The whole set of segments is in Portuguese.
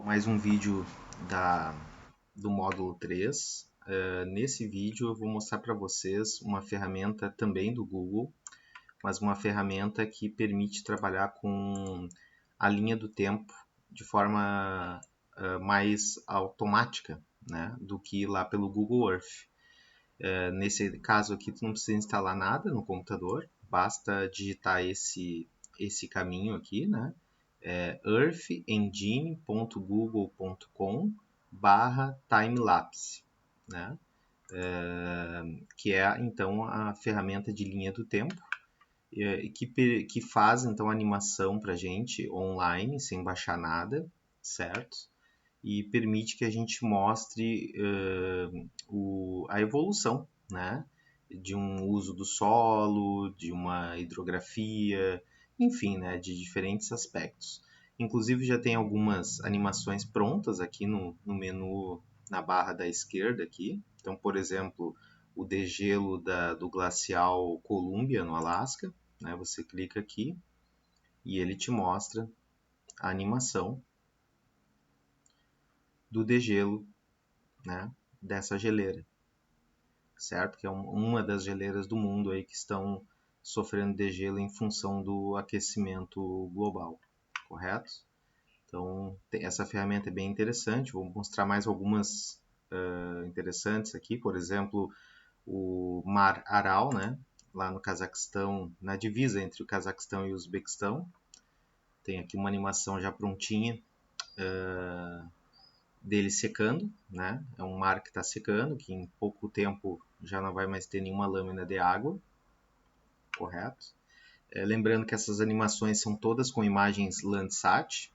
Mais um vídeo do módulo 3. Nesse vídeo eu vou mostrar para vocês uma ferramenta também do Google, mas uma ferramenta que permite trabalhar com a linha do tempo de forma mais automática, né, do que ir lá pelo Google Earth. Nesse caso aqui, tu não precisa instalar nada no computador, basta digitar esse caminho aqui, né? earthengine.google.com/timelapse, né? Que é então a ferramenta de linha do tempo que faz então a animação para a gente online sem baixar nada, certo? E permite que a gente mostre a evolução, né? De um uso do solo, de uma hidrografia, enfim, né? De diferentes aspectos. Inclusive já tem algumas animações prontas aqui no menu na barra da esquerda aqui. Então, por exemplo, o degelo do glacial Columbia no Alasca, né? Você clica aqui e ele te mostra a animação do degelo, né, dessa geleira, certo? Que é uma das geleiras do mundo aí que estão sofrendo degelo em função do aquecimento global, correto? Então, essa ferramenta é bem interessante. Vou mostrar mais algumas interessantes aqui. Por exemplo, o Mar Aral, né? Lá no Cazaquistão, na divisa entre o Cazaquistão e o Uzbequistão. Tem aqui uma animação já prontinha dele secando, né? É um mar que está secando, que em pouco tempo já não vai mais ter nenhuma lâmina de água, correto? Lembrando que essas animações são todas com imagens Landsat,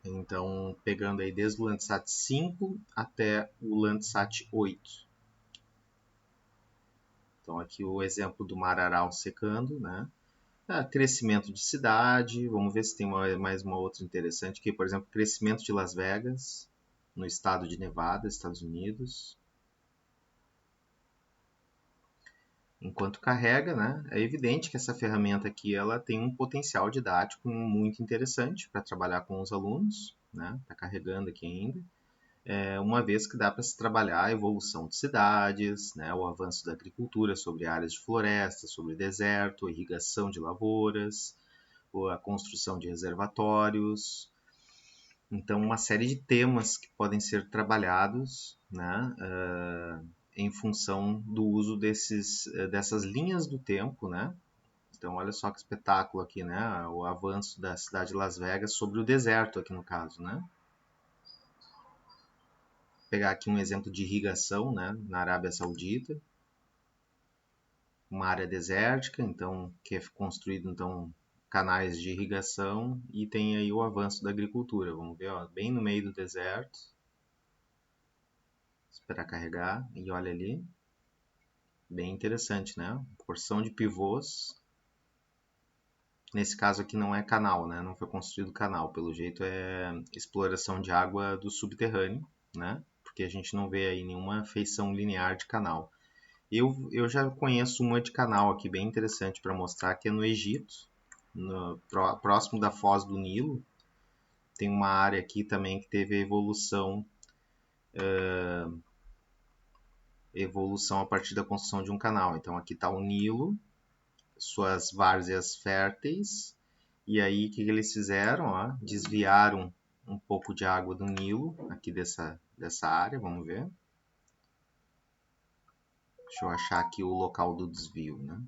então pegando aí desde o Landsat 5 até o Landsat 8. Então aqui o exemplo do Mar Aral secando, né? Crescimento de cidade, vamos ver se tem mais uma outra interessante aqui, por exemplo, crescimento de Las Vegas, no estado de Nevada, Estados Unidos. Enquanto carrega, né, é evidente que essa ferramenta aqui ela tem um potencial didático muito interessante para trabalhar com os alunos, né? Está carregando aqui ainda. Uma vez que dá para se trabalhar a evolução de cidades, né, o avanço da agricultura sobre áreas de floresta, sobre deserto, irrigação de lavouras, a construção de reservatórios. Então, uma série de temas que podem ser trabalhados, né, em função do uso dessas linhas do tempo, né? Então, olha só que espetáculo aqui, né? O avanço da cidade de Las Vegas sobre o deserto aqui no caso, né? Vou pegar aqui um exemplo de irrigação, né? Na Arábia Saudita, uma área desértica, então que é construído então canais de irrigação e tem aí o avanço da agricultura. Vamos ver, ó, bem no meio do deserto. Esperar carregar e olha ali. Bem interessante, né? Porção de pivôs. Nesse caso aqui não é canal, né? Não foi construído canal. Pelo jeito é exploração de água do subterrâneo, né? Porque a gente não vê aí nenhuma feição linear de canal. Eu já conheço uma de canal aqui bem interessante para mostrar, que é no Egito, próximo da Foz do Nilo. Tem uma área aqui também que teve evolução a partir da construção de um canal. Então aqui está o Nilo, suas várzeas férteis, e aí o que eles fizeram? Ó, desviaram um pouco de água do Nilo, aqui dessa área, vamos ver. Deixa eu achar aqui o local do desvio, né?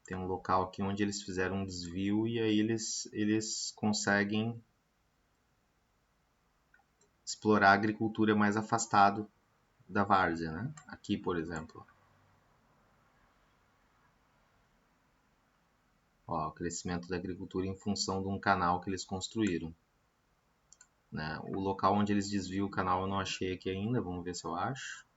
Tem um local aqui onde eles fizeram um desvio e aí eles conseguem explorar a agricultura mais afastado da várzea, né? Aqui, por exemplo. Ó, o crescimento da agricultura em função de um canal que eles construíram. Né? O local onde eles desviam o canal eu não achei aqui ainda, vamos ver se eu acho.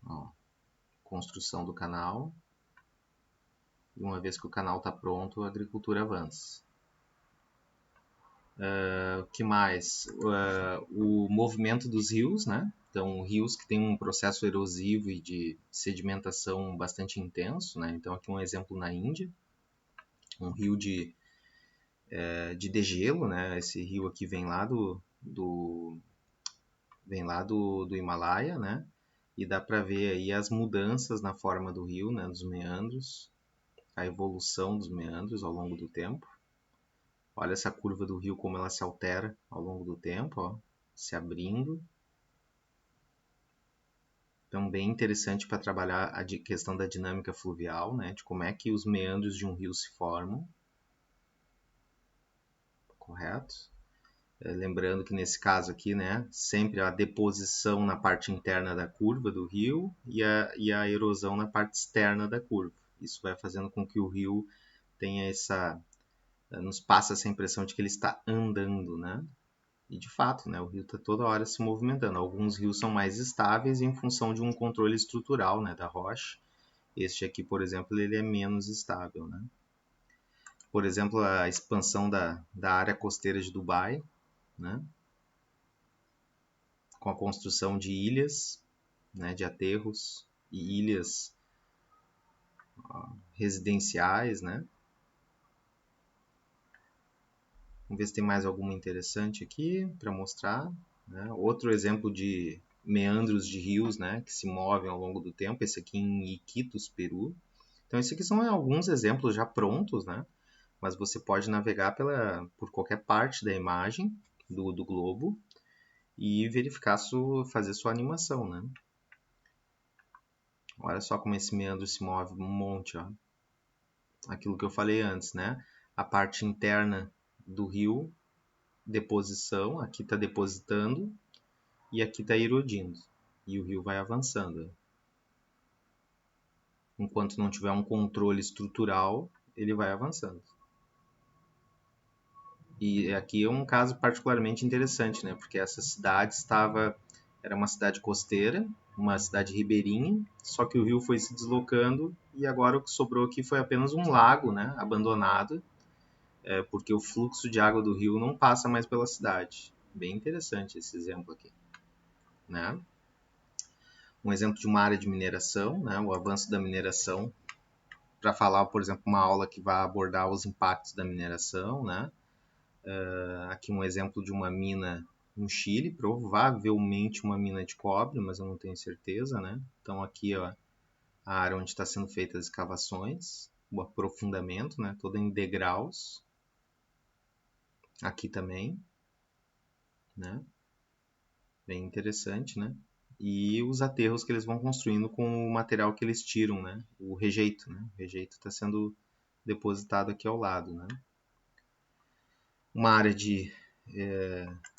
Ó, construção do canal. E uma vez que o canal está pronto, a agricultura avança. O que mais? O movimento dos rios, né? Então, rios que têm um processo erosivo e de sedimentação bastante intenso, né? Então, aqui um exemplo na Índia, um rio de degelo, né? Esse rio aqui vem lá do Himalaia, né? E dá para ver aí as mudanças na forma do rio, né? Dos meandros, a evolução dos meandros ao longo do tempo. Olha essa curva do rio, como ela se altera ao longo do tempo, ó, se abrindo. Então, bem interessante para trabalhar a questão da dinâmica fluvial, né? De como é que os meandros de um rio se formam. Correto? Lembrando que nesse caso aqui, né, sempre a deposição na parte interna da curva do rio e a erosão na parte externa da curva. Isso vai fazendo com que o rio tenha nos passa essa impressão de que ele está andando, né? E de fato, né, o rio está toda hora se movimentando. Alguns rios são mais estáveis em função de um controle estrutural, né, da rocha. Este aqui, por exemplo, ele é menos estável, né? Por exemplo, a expansão da área costeira de Dubai, né, com a construção de ilhas, né, de aterros e ilhas residenciais, né? Vamos ver se tem mais alguma interessante aqui para mostrar, né? Outro exemplo de meandros de rios, né, que se movem ao longo do tempo, esse aqui em Iquitos, Peru. Então, esses aqui são alguns exemplos já prontos, né? Mas você pode navegar por qualquer parte da imagem do globo e verificar, fazer sua animação, né? Olha só como esse meandro se move um monte, ó. Aquilo que eu falei antes, né? A parte interna do rio, deposição, aqui está depositando e aqui está erodindo. E o rio vai avançando. Enquanto não tiver um controle estrutural, ele vai avançando. E aqui é um caso particularmente interessante, né? Porque essa cidade era uma cidade costeira, uma cidade ribeirinha, só que o rio foi se deslocando e agora o que sobrou aqui foi apenas um lago, né? Abandonado, porque o fluxo de água do rio não passa mais pela cidade. Bem interessante esse exemplo aqui, né? Um exemplo de uma área de mineração, né? O avanço da mineração, para falar, por exemplo, uma aula que vai abordar os impactos da mineração, né? Aqui um exemplo de uma mina no Chile, provavelmente uma mina de cobre, mas eu não tenho certeza, né? Então aqui, ó, a área onde está sendo feitas as escavações, o aprofundamento, né? Toda em degraus. Aqui também, né? Bem interessante, né? E os aterros que eles vão construindo com o material que eles tiram, né? O rejeito, né? O rejeito está sendo depositado aqui ao lado, né? Uma área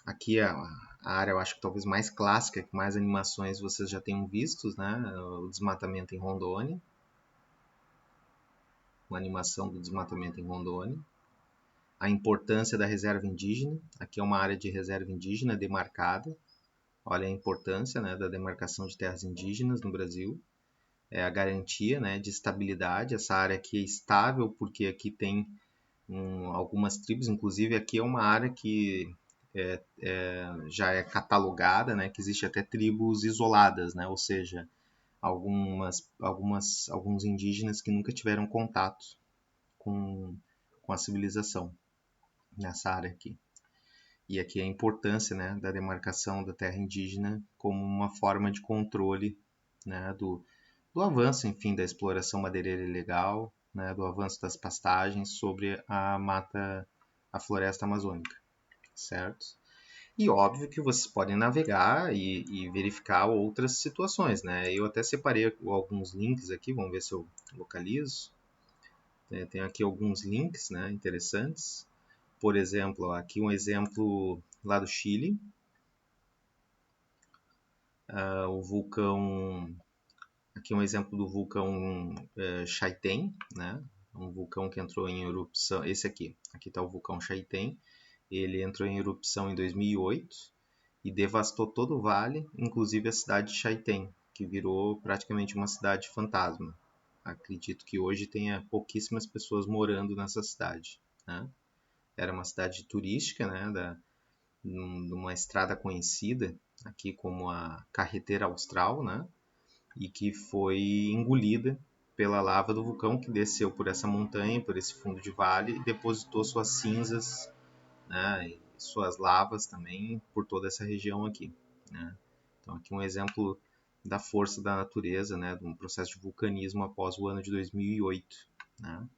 aqui a área, eu acho que talvez mais clássica, que mais animações vocês já tenham visto, né? O desmatamento em Rondônia. Uma animação do desmatamento em Rondônia. A importância da reserva indígena. Aqui é uma área de reserva indígena demarcada. Olha a importância, né, da demarcação de terras indígenas no Brasil. É a garantia, né, de estabilidade. Essa área aqui é estável porque aqui tem algumas tribos, inclusive aqui é uma área que já é catalogada, né, que existe até tribos isoladas, né, ou seja, alguns indígenas que nunca tiveram contato com a civilização nessa área aqui. E aqui a importância, né, da demarcação da terra indígena como uma forma de controle, né, do avanço, enfim, da exploração madeireira ilegal, né, do avanço das pastagens sobre a floresta amazônica, certo? E óbvio que vocês podem navegar e verificar outras situações, né? Eu até separei alguns links aqui, vamos ver se eu localizo. Tem aqui alguns links, né, interessantes. Por exemplo, aqui um exemplo lá do Chile, o vulcão. Aqui um exemplo do vulcão Chaitén, né? Um vulcão que entrou em erupção. Esse aqui está o vulcão Chaitén. Ele entrou em erupção em 2008 e devastou todo o vale, inclusive a cidade de Chaitén, que virou praticamente uma cidade fantasma. acredito que hoje tenha pouquíssimas pessoas morando nessa cidade, né? Era uma cidade turística, né, numa estrada conhecida aqui como a Carretera Austral, né? E que foi engolida pela lava do vulcão que desceu por essa montanha, por esse fundo de vale e depositou suas cinzas, né, e suas lavas também por toda essa região aqui, né? Então aqui um exemplo da força da natureza, né, de um processo de vulcanismo após o ano de 2008, né?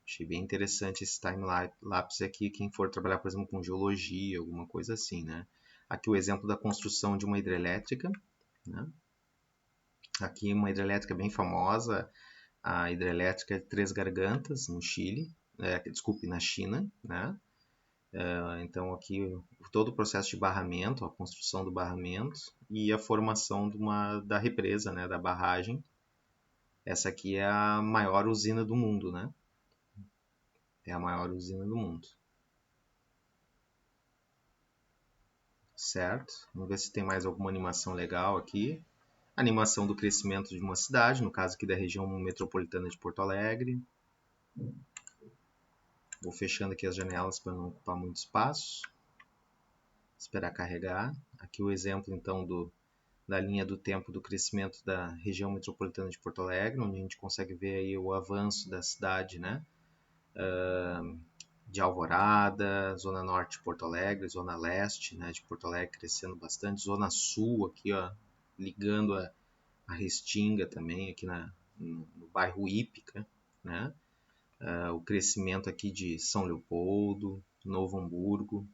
Achei bem interessante esse time-lapse aqui, quem for trabalhar, por exemplo, com geologia, alguma coisa assim, né? Aqui o exemplo da construção de uma hidrelétrica, né? Aqui uma hidrelétrica bem famosa, a hidrelétrica de Três Gargantas, no Chile, desculpe, na China, né? Então aqui todo o processo de barramento, a construção do barramento e a formação da represa, né, da barragem. Essa aqui é a maior usina do mundo, né? É a maior usina do mundo. Certo? Vamos ver se tem mais alguma animação legal aqui. Animação do crescimento de uma cidade, no caso aqui da região metropolitana de Porto Alegre. Vou fechando aqui as janelas para não ocupar muito espaço. Esperar carregar. Aqui o exemplo então da linha do tempo do crescimento da região metropolitana de Porto Alegre, onde a gente consegue ver aí o avanço da cidade, né? De Alvorada, Zona Norte de Porto Alegre, Zona Leste, né, de Porto Alegre crescendo bastante, Zona Sul aqui, ó, ligando a Restinga também, aqui no bairro Ípica, né? O crescimento aqui de São Leopoldo, Novo Hamburgo.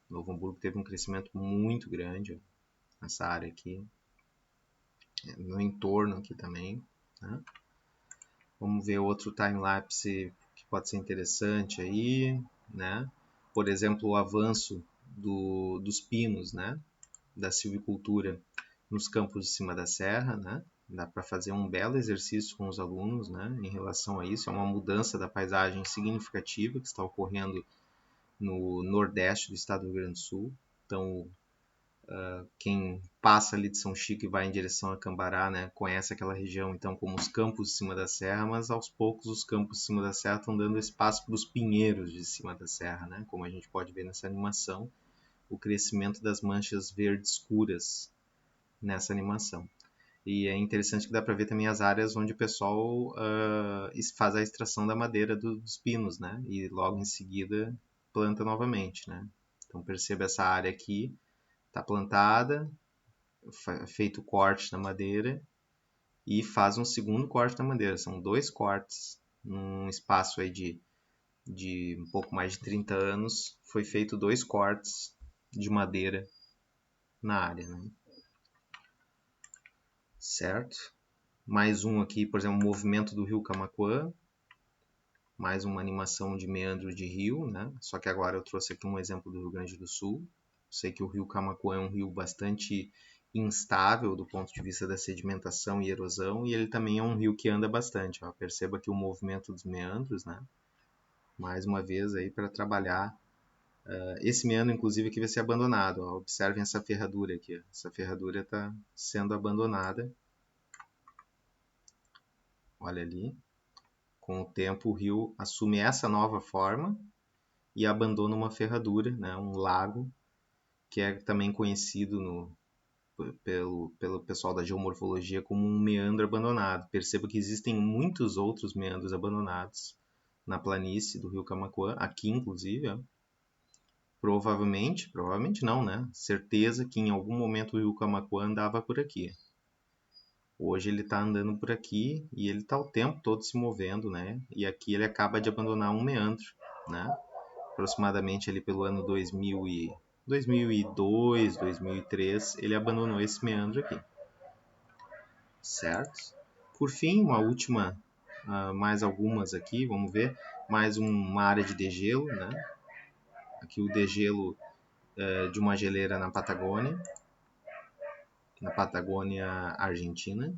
Novo Hamburgo teve um crescimento muito grande, ó, nessa área aqui, no entorno aqui também, né? Vamos ver outro time-lapse que pode ser interessante aí, né? Por exemplo, o avanço dos pinos, né? Da silvicultura nos campos de cima da serra, né? Dá para fazer um belo exercício com os alunos, né? Em relação a isso, é uma mudança da paisagem significativa que está ocorrendo no nordeste do estado do Rio Grande do Sul. Então, quem passa ali de São Chico e vai em direção a Cambará, né, conhece aquela região então como os campos de cima da serra, mas aos poucos os campos de cima da serra estão dando espaço para os pinheiros de cima da serra, né, como a gente pode ver nessa animação, o crescimento das manchas verdes escuras nessa animação. E é interessante que dá para ver também as áreas onde o pessoal faz a extração da madeira dos pinos, né, e logo em seguida planta novamente, né. Então perceba essa área aqui, está plantada, feito o corte na madeira e faz um segundo corte na madeira. São dois cortes num espaço aí de um pouco mais de 30 anos. Foi feito dois cortes de madeira na área, né? Certo? Mais um aqui, por exemplo, o movimento do rio Camaquã. Mais uma animação de meandro de rio, né? Só que agora eu trouxe aqui um exemplo do Rio Grande do Sul. Sei que o rio Camaquã é um rio bastante instável do ponto de vista da sedimentação e erosão, e ele também é um rio que anda bastante. Ó. Perceba aqui o movimento dos meandros, né? Mais uma vez aí para trabalhar. Esse meandro, inclusive, aqui vai ser abandonado. Ó. Observem essa ferradura aqui. Ó. Essa ferradura está sendo abandonada. Olha ali. Com o tempo, o rio assume essa nova forma e abandona uma ferradura, né? Um lago, que é também conhecido pelo pessoal da geomorfologia como um meandro abandonado. Perceba que existem muitos outros meandros abandonados na planície do rio Camaquã, aqui inclusive. Ó. Provavelmente não, né? Certeza que em algum momento o rio Camaquã andava por aqui. Hoje ele está andando por aqui e ele está o tempo todo se movendo, né? E aqui ele acaba de abandonar um meandro, né? Aproximadamente ali pelo ano 2002, 2003, ele abandonou esse meandro aqui. Certo? Por fim, uma última, mais algumas aqui, vamos ver, mais uma área de degelo, né? Aqui o degelo de uma geleira na Patagônia Argentina.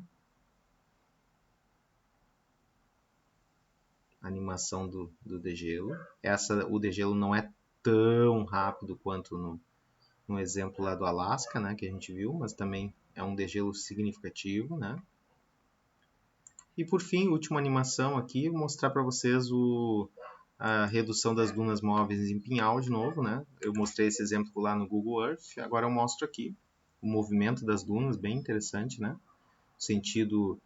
Animação do degelo. O degelo não é tão rápido quanto no exemplo lá do Alasca, né, que a gente viu, mas também é um degelo significativo, né? E por fim, última animação aqui, vou mostrar para vocês a redução das dunas móveis em pinhal de novo, né? Eu mostrei esse exemplo lá no Google Earth, agora eu mostro aqui o movimento das dunas, bem interessante, né? Sentido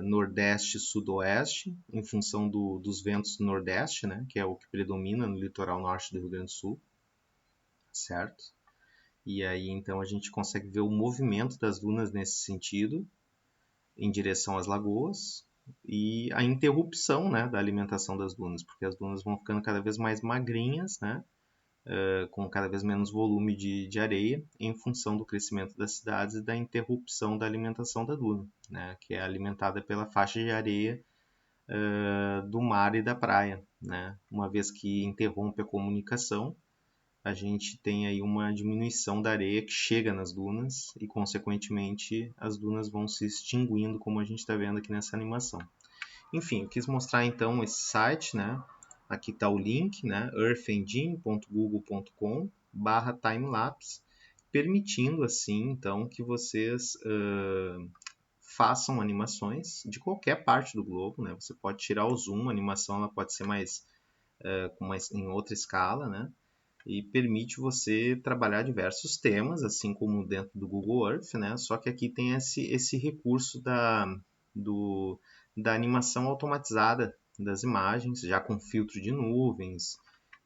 nordeste-sudoeste, em função dos ventos do nordeste, né? Que é o que predomina no litoral norte do Rio Grande do Sul, certo? E aí então a gente consegue ver o movimento das dunas nesse sentido, em direção às lagoas, e a interrupção, né, da alimentação das dunas, porque as dunas vão ficando cada vez mais magrinhas, né, com cada vez menos volume de areia, em função do crescimento das cidades e da interrupção da alimentação da duna, né, que é alimentada pela faixa de areia do mar e da praia. Né? Uma vez que interrompe a comunicação, a gente tem aí uma diminuição da areia que chega nas dunas e, consequentemente, as dunas vão se extinguindo, como a gente está vendo aqui nessa animação. Enfim, eu quis mostrar então esse site, né? Aqui está o link, né? earthengine.google.com/timelapse, permitindo assim, então, que vocês façam animações de qualquer parte do globo, né? Você pode tirar o zoom, a animação ela pode ser mais em outra escala, né? E permite você trabalhar diversos temas, assim como dentro do Google Earth, né? Só que aqui tem esse recurso da animação automatizada das imagens, já com filtro de nuvens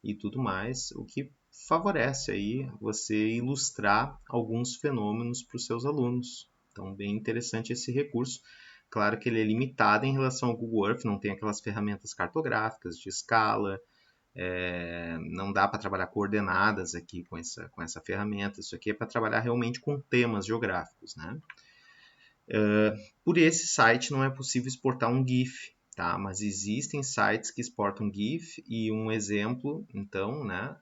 e tudo mais, o que favorece aí você ilustrar alguns fenômenos para os seus alunos. Então, bem interessante esse recurso. Claro que ele é limitado em relação ao Google Earth, não tem aquelas ferramentas cartográficas de escala, não dá para trabalhar coordenadas aqui com essa ferramenta. Isso aqui é para trabalhar realmente com temas geográficos, né? Por esse site não é possível exportar um GIF, tá? Mas existem sites que exportam GIF e um exemplo, então, né,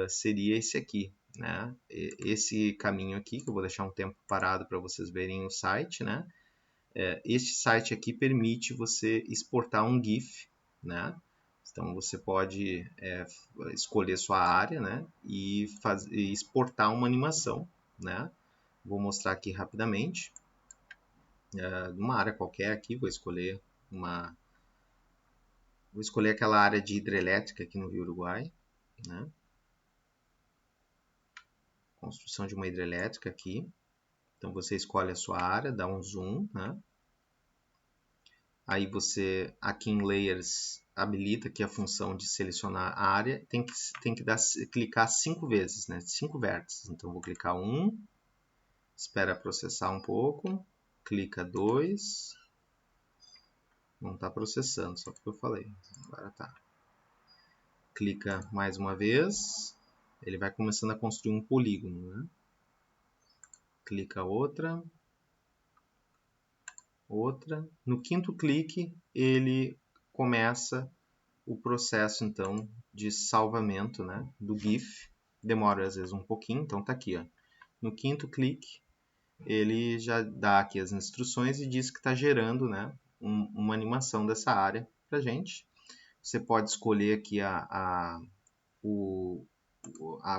seria esse aqui, né? Esse caminho aqui, que eu vou deixar um tempo parado para vocês verem o site, né? Este site aqui permite você exportar um GIF, né? Então você pode escolher sua área, né? E exportar uma animação, né? Vou mostrar aqui rapidamente. Numa área qualquer aqui, vou escolher aquela área de hidrelétrica aqui no Rio Uruguai, né? Construção de uma hidrelétrica aqui. Então você escolhe a sua área, dá um zoom, né? Aí você, aqui em Layers, habilita aqui a função de selecionar a área. Tem que clicar 5 vezes, né? 5 vértices. Então, vou clicar 1, espera processar um pouco, clica 2, não está processando, só porque eu falei. Agora tá. Clica mais uma vez, ele vai começando a construir um polígono, né? Clica outra. No quinto clique, ele começa o processo, então, de salvamento, né, do GIF. Demora, às vezes, um pouquinho, então tá aqui, ó. No quinto clique, ele já dá aqui as instruções e diz que está gerando, né, uma animação dessa área pra gente. Você pode escolher aqui a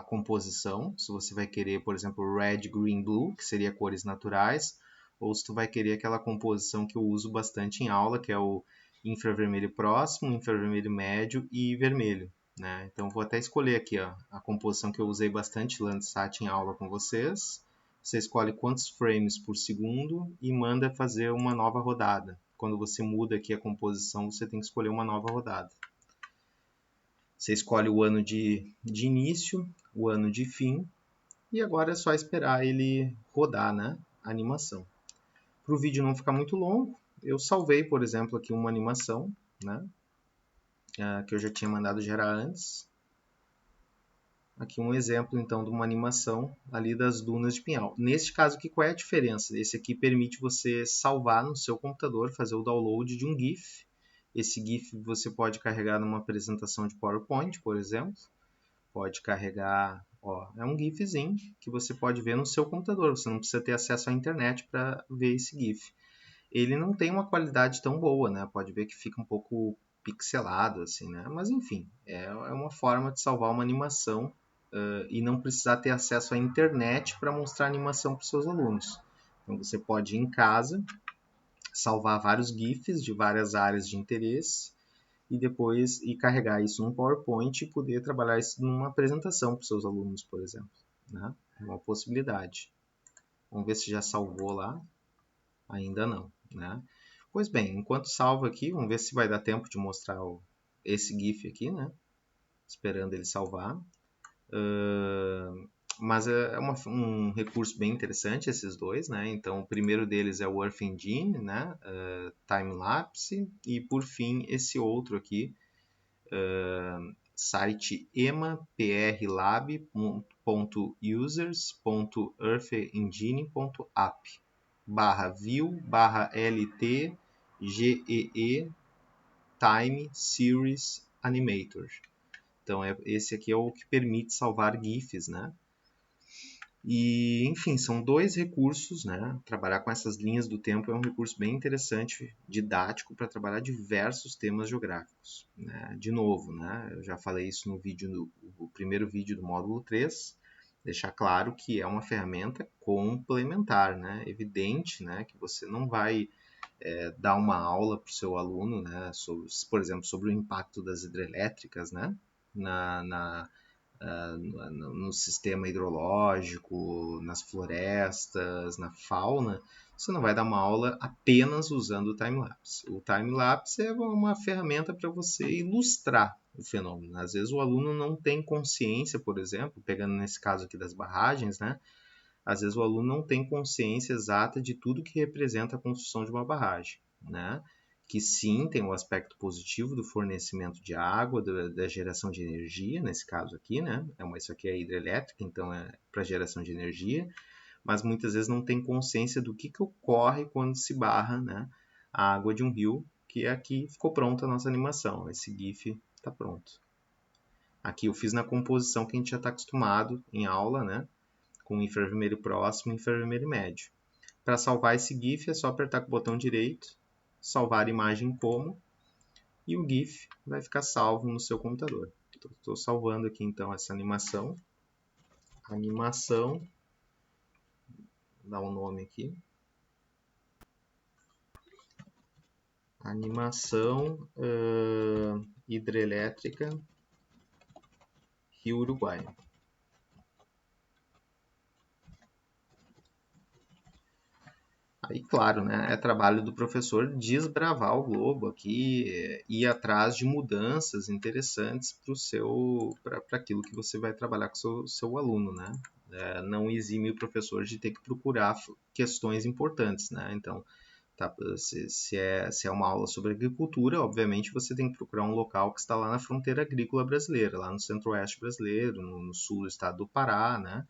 composição, se você vai querer, por exemplo, red, green, blue, que seria cores naturais, ou se tu vai querer aquela composição que eu uso bastante em aula, que é o infravermelho próximo, infravermelho médio e vermelho. Né? Então, vou até escolher aqui ó, a composição que eu usei bastante Landsat em aula com vocês. Você escolhe quantos frames por segundo e manda fazer uma nova rodada. Quando você muda aqui a composição, você tem que escolher uma nova rodada. Você escolhe o ano de início, o ano de fim, e agora é só esperar ele rodar, né, a animação. Para o vídeo não ficar muito longo, eu salvei, por exemplo, aqui uma animação, né, que eu já tinha mandado gerar antes. Aqui um exemplo, então, de uma animação ali das dunas de Pinhal. Neste caso aqui, qual é a diferença? Esse aqui permite você salvar no seu computador, fazer o download de um GIF. Esse GIF você pode carregar numa apresentação de PowerPoint, por exemplo. Pode carregar, ó, é um GIFzinho que você pode ver no seu computador. Você não precisa ter acesso à internet para ver esse GIF. Ele não tem uma qualidade tão boa, né? Pode ver que fica um pouco pixelado, assim, né? Mas enfim, é uma forma de salvar uma animação e não precisar ter acesso à internet para mostrar a animação para os seus alunos. Então você pode ir em casa, salvar vários GIFs de várias áreas de interesse e depois carregar isso num PowerPoint e poder trabalhar isso numa apresentação para os seus alunos, por exemplo, né? É uma possibilidade. Vamos ver se já salvou lá. Ainda não, né? Pois bem, enquanto salva aqui, vamos ver se vai dar tempo de mostrar esse GIF aqui, né? Esperando ele salvar. Mas é um recurso bem interessante esses dois, né? Então, o primeiro deles é o Earth Engine, né? Time-lapse. E, por fim, esse outro aqui, site emaplab.users.earthengine.app /view/lt time series animator. Então, esse aqui é o que permite salvar GIFs, né? E, enfim, são dois recursos, né? Trabalhar com essas linhas do tempo é um recurso bem interessante, didático, para trabalhar diversos temas geográficos, né? De novo, né? Eu já falei isso no primeiro vídeo do módulo 3, deixar claro que é uma ferramenta complementar, né? Evidente, né? Que você não vai dar uma aula para o seu aluno, né? Por exemplo, sobre o impacto das hidrelétricas, né? No sistema hidrológico, nas florestas, na fauna, você não vai dar uma aula apenas usando o time-lapse. O time-lapse é uma ferramenta para você ilustrar o fenômeno. Às vezes o aluno não tem consciência, por exemplo, pegando nesse caso aqui das barragens, né? Às vezes o aluno não tem consciência exata de tudo que representa a construção de uma barragem, né? Que sim, tem o aspecto positivo do fornecimento de água, da geração de energia, nesse caso aqui, né? Isso aqui é hidrelétrica, então é para geração de energia, mas muitas vezes não tem consciência do que ocorre quando se barra, né, a água de um rio, que aqui ficou pronta a nossa animação. Esse GIF está pronto. Aqui eu fiz na composição que a gente já está acostumado em aula, né? Com infravermelho próximo e infravermelho médio. Para salvar esse GIF é só apertar com o botão direito, salvar imagem como, e o GIF vai ficar salvo no seu computador. Estou salvando aqui então essa animação. Animação, dá um nome aqui. Animação hidrelétrica Rio Uruguai. Aí, claro, né, é trabalho do professor desbravar o globo aqui, ir atrás de mudanças interessantes para aquilo que você vai trabalhar com o seu aluno, né? Não exime o professor de ter que procurar questões importantes, né? Então, se é uma aula sobre agricultura, obviamente você tem que procurar um local que está lá na fronteira agrícola brasileira, lá no centro-oeste brasileiro, no sul do estado do Pará, né?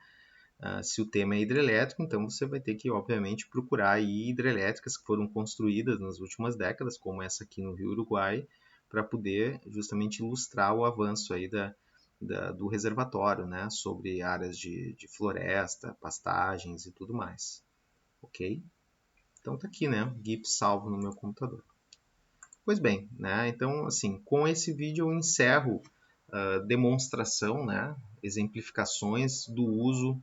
Se o tema é hidrelétrico, então você vai ter que, obviamente, procurar aí hidrelétricas que foram construídas nas últimas décadas, como essa aqui no Rio Uruguai, para poder justamente ilustrar o avanço aí do reservatório, né, sobre áreas de floresta, pastagens e tudo mais. Ok? Então tá aqui, né, GIF salvo no meu computador. Pois bem, né, então assim, com esse vídeo eu encerro a demonstração, né, exemplificações do uso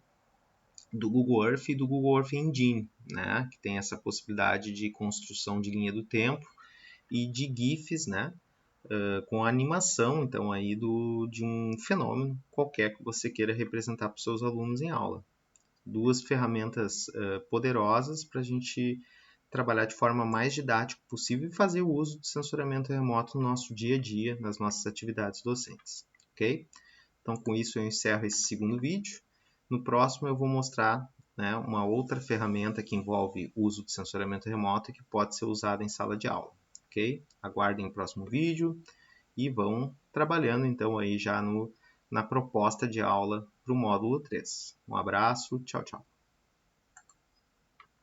do Google Earth e do Google Earth Engine, né, que tem essa possibilidade de construção de linha do tempo e de GIFs, né, com a animação, então, aí de um fenômeno qualquer que você queira representar para os seus alunos em aula. Duas ferramentas poderosas para a gente trabalhar de forma mais didática possível e fazer o uso do sensoriamento remoto no nosso dia a dia, nas nossas atividades docentes, ok? Então, com isso eu encerro esse segundo vídeo. No próximo eu vou mostrar, né, uma outra ferramenta que envolve o uso de sensoriamento remoto e que pode ser usada em sala de aula, ok? Aguardem o próximo vídeo e vão trabalhando então aí já na proposta de aula para o módulo 3. Um abraço, tchau, tchau.